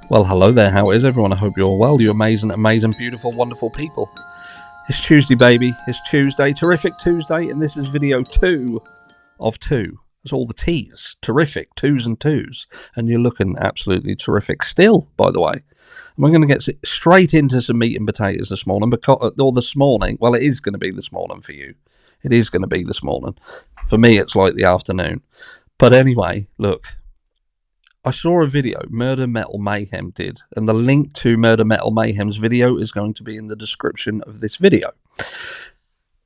Well, hello there, how is everyone? I hope you're well, you amazing, beautiful, wonderful people. It's Tuesday, baby. It's Tuesday, terrific Tuesday, and this is video 2 of 2. It's all the T's. Terrific, 2s and 2s. And you're looking absolutely terrific still, by the way. And we're going to get straight into some meat and potatoes this morning, or this morning. Well, it is going to be this morning for you. It is going to be this morning. For me, it's like the afternoon. But anyway, look. I saw a video Murder Metal Mayhem did, and the link to Murder Metal Mayhem's video is going to be in the description of this video.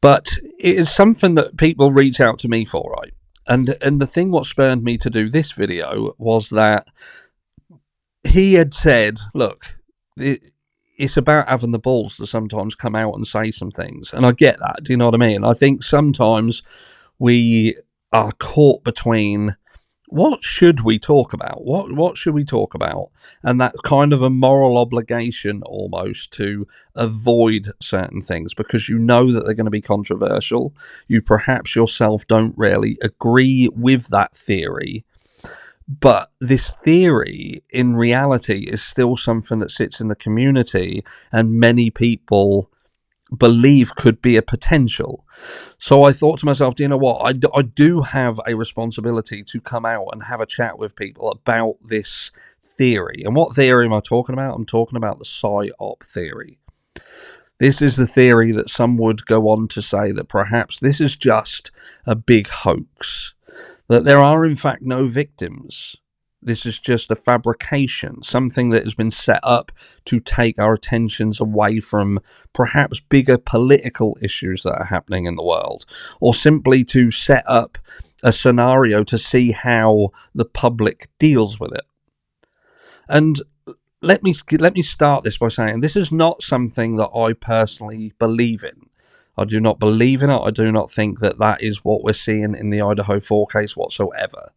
But it is something that people reach out to me for, right? And the thing what spurred me to do this video was that he had said, look, it's about having the balls to sometimes come out and say some things. And I get that, do you know what I mean? I think sometimes we are caught between... what should we talk about? What should we talk about? And that's kind of a moral obligation almost to avoid certain things because you know that they're going to be controversial. You perhaps yourself don't really agree with that theory. But this theory, in reality, is still something that sits in the community and many people believe could be a potential. So I thought to myself, do you know what? I do have a responsibility to come out and have a chat with people about this theory. And what theory am I talking about? I'm talking about the PSYOP theory. This is the theory that some would go on to say that perhaps this is just a big hoax, that there are in fact no victims. This is just a fabrication, something that has been set up to take our attentions away from perhaps bigger political issues that are happening in the world, or simply to set up a scenario to see how the public deals with it. And let me start this by saying this is not something that I personally believe in. I do not believe in it. I do not think that that is what we're seeing in the Idaho 4 case whatsoever.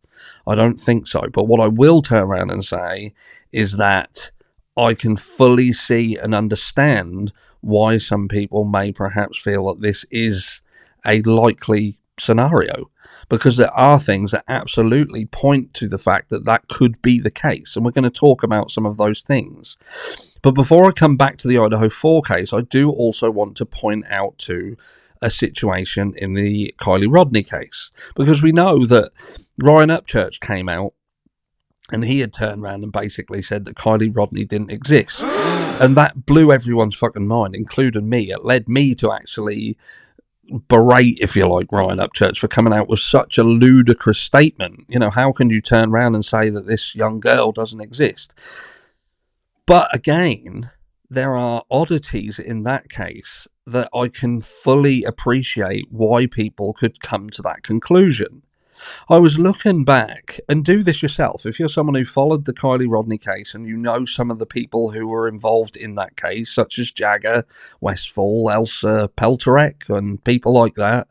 I don't think so. But what I will turn around and say is that I can fully see and understand why some people may perhaps feel that this is a likely scenario, because there are things that absolutely point to the fact that that could be the case. And we're going to talk about some of those things. But before I come back to the Idaho 4 case, I do also want to point out to a situation in the Kylie Rodney case, because we know that Ryan Upchurch came out and he had turned around and basically said that Kylie Rodney didn't exist. And that blew everyone's fucking mind, including me. It led me to actually berate, if you like, Ryan Upchurch for coming out with such a ludicrous statement. You know, how can you turn around and say that this young girl doesn't exist? But again, there are oddities in that case that I can fully appreciate why people could come to that conclusion. I was looking back, and do this yourself. If you're someone who followed the Kylie Rodney case and you know some of the people who were involved in that case, such as Jagger, Westfall, Elsa Peltorek, and people like that,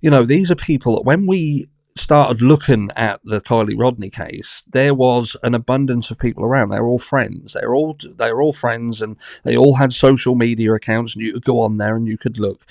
you know, these are people that when we started looking at the Kylie Rodney case, there was an abundance of people around. They were all friends. They were all friends, and they all had social media accounts, and you could go on there and you could look.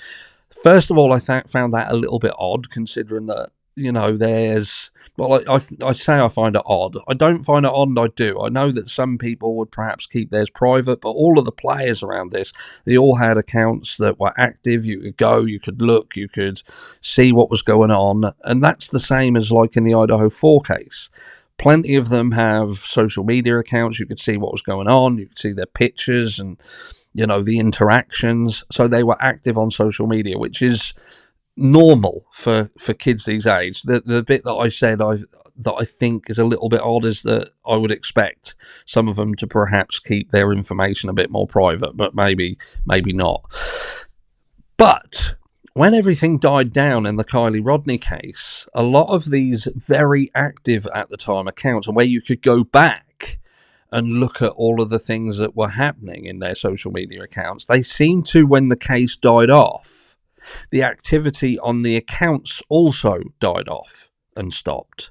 First of all, I found that a little bit odd, considering that, you know, there's... Well, I say I find it odd. I don't find it odd, and I do. I know that some people would perhaps keep theirs private, but all of the players around this, they all had accounts that were active. You could go, you could look, you could see what was going on. And that's the same as like in the Idaho 4 case. Plenty of them have social media accounts. You could see what was going on. You could see their pictures and, you know, the interactions. So they were active on social media, which is normal for kids these days. The bit that I said that I think is a little bit odd is that I would expect some of them to perhaps keep their information a bit more private, but maybe not. But when everything died down in the Kylie Rodney case, a lot of these very active at the time accounts, and where you could go back and look at all of the things that were happening in their social media accounts, they seemed to, when the case died off, the activity on the accounts also died off and stopped.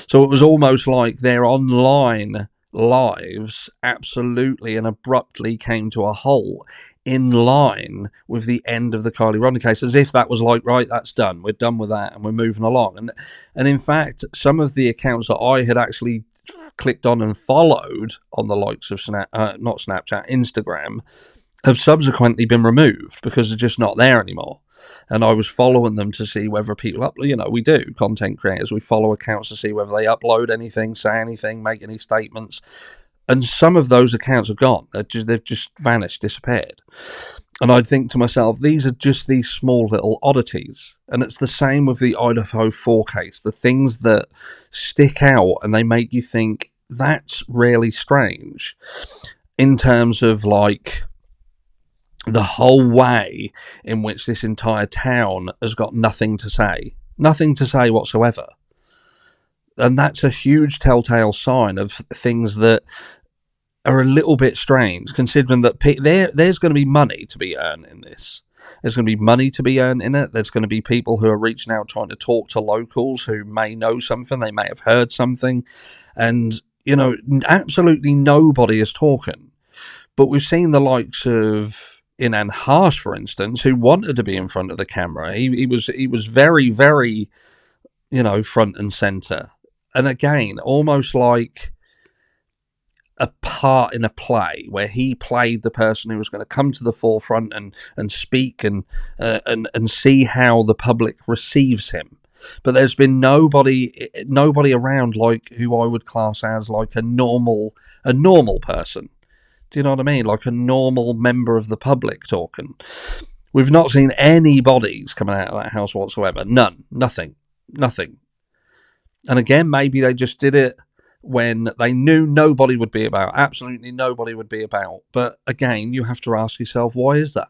So it was almost like their online lives absolutely and abruptly came to a halt in line with the end of the Kylie Rodney case, as if that was like, right, that's done. We're done with that and we're moving along. And in fact, some of the accounts that I had actually clicked on and followed on the likes of not Snapchat, Instagram, have subsequently been removed because they're just not there anymore. And I was following them to see whether people we do, content creators, we follow accounts to see whether they upload anything, say anything, make any statements. And some of those accounts are gone. They've just vanished, disappeared. And I'd think to myself, these are just these small little oddities. And it's the same with the Idaho 4 case. The things that stick out and they make you think, that's really strange. In terms of like the whole way in which this entire town has got nothing to say whatsoever. And that's a huge telltale sign of things that are a little bit strange, considering that there's going to be money to be earned in this. There's going to be money to be earned in it. There's going to be people who are reaching out trying to talk to locals who may know something, they may have heard something, and absolutely nobody is talking. But we've seen the likes of Inan Harsh, for instance, who wanted to be in front of the camera. He was very, very, front and center. And again, almost like a part in a play where he played the person who was going to come to the forefront and speak and see how the public receives him. But there's been nobody around like who I would class as like a normal person. Do you know what I mean? Like a normal member of the public talking. We've not seen any bodies coming out of that house whatsoever. None. Nothing. And again, maybe they just did it when they knew nobody would be about. Absolutely nobody would be about. But again, you have to ask yourself, why is that?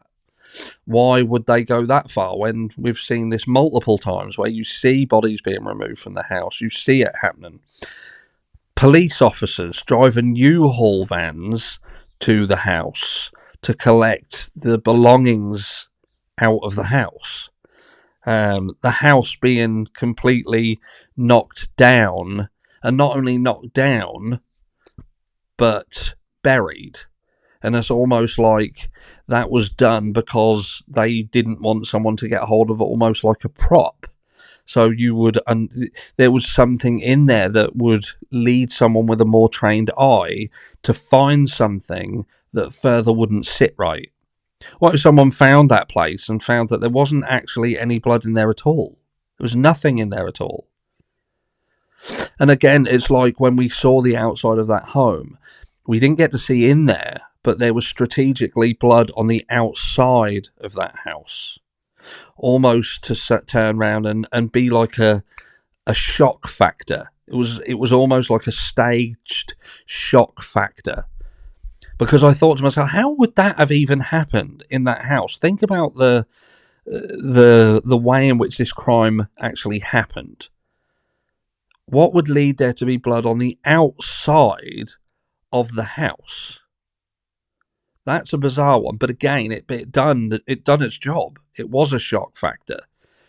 Why would they go that far when we've seen this multiple times where you see bodies being removed from the house? You see it happening. Police officers driving U-Haul vans to the house to collect the belongings out of the house. The house being completely knocked down, and not only knocked down, but buried. And it's almost like that was done because they didn't want someone to get hold of it, almost like a prop. So there was something in there that would lead someone with a more trained eye to find something that further wouldn't sit right. What if someone found that place and found that there wasn't actually any blood in there at all? There was nothing in there at all. And again, it's like when we saw the outside of that home, we didn't get to see in there, but there was strategically blood on the outside of that house. Almost to turn around and be like a shock factor. It was almost like a staged shock factor. Because I thought to myself, how would that have even happened in that house? Think about the way in which this crime actually happened. What would lead there to be blood on the outside of the house? That's a bizarre one, but again, it done its job. It was a shock factor.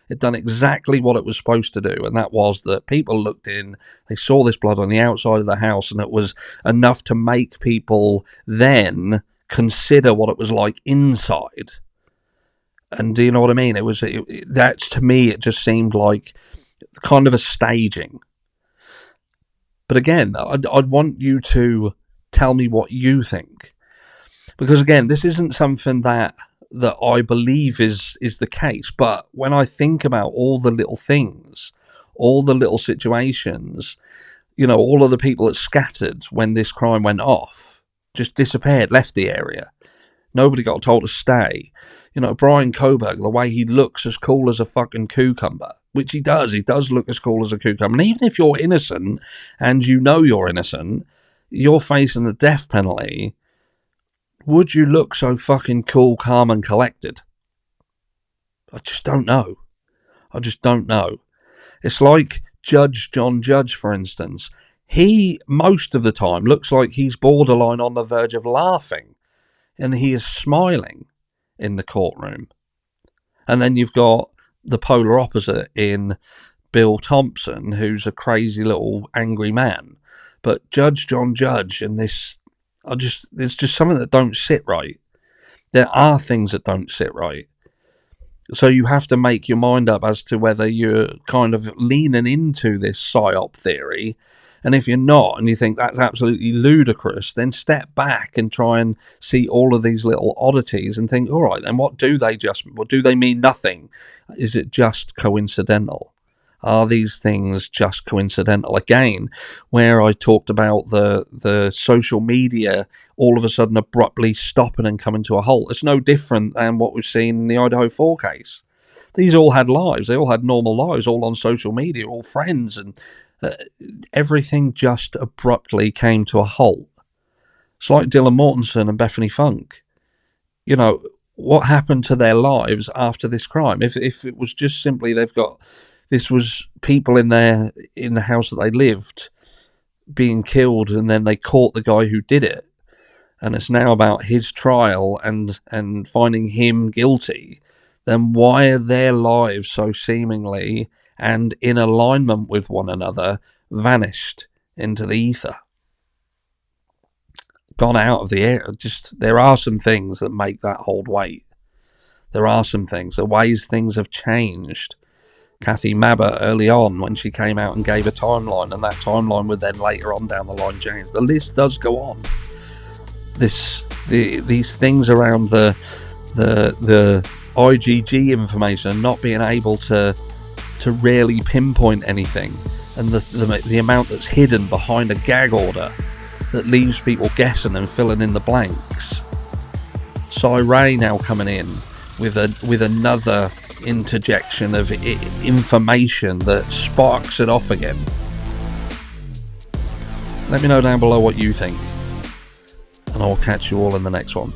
It done exactly what it was supposed to do, and that was that people looked in, they saw this blood on the outside of the house, and it was enough to make people then consider what it was like inside. And do you know what I mean? That's, to me, it just seemed like kind of a staging. But again, I'd want you to tell me what you think. Because again, this isn't something that I believe is the case. But when I think about all the little things, all the little situations, all of the people that scattered when this crime went off, just disappeared, left the area. Nobody got told to stay. Brian Coburg, the way he looks as cool as a fucking cucumber, which he does look as cool as a cucumber. And even if you're innocent, and you're innocent, you're facing the death penalty, would you look so fucking cool, calm and collected? I just don't know. It's like Judge John Judge, for instance. He, most of the time, looks like he's borderline on the verge of laughing. And he is smiling in the courtroom. And then you've got the polar opposite in Bill Thompson, who's a crazy little angry man. But Judge John Judge and this... it's just something that don't sit right. There are things that don't sit right. So you have to make your mind up as to whether you're kind of leaning into this PSYOP theory And if you're not, and you think that's absolutely ludicrous, then step back and try and see all of these little oddities and think, all right, then what do they mean nothing? Is it just coincidental? Are these things just coincidental? Again, where I talked about the social media all of a sudden abruptly stopping and coming to a halt, it's no different than what we've seen in the Idaho 4 case. These all had lives. They all had normal lives, all on social media, all friends, and everything just abruptly came to a halt. It's like Dylan Mortensen and Bethany Funk. You know, what happened to their lives after this crime? If it was just simply this was people in the house that they lived being killed, and then they caught the guy who did it, and it's now about his trial and finding him guilty, then why are their lives so seemingly and in alignment with one another vanished into the ether? Gone out of the air. Just, there are some things that make that hold weight. There are some things, the ways things have changed. Kathy Mabber early on, when she came out and gave a timeline, and that timeline would then later on down the line change. The list does go on. These things around the IgG information and not being able to really pinpoint anything, and the amount that's hidden behind a gag order that leaves people guessing and filling in the blanks. Cy Ray now coming in with another interjection of information that sparks it off again. Let me know down below what you think, and I'll catch you all in the next one.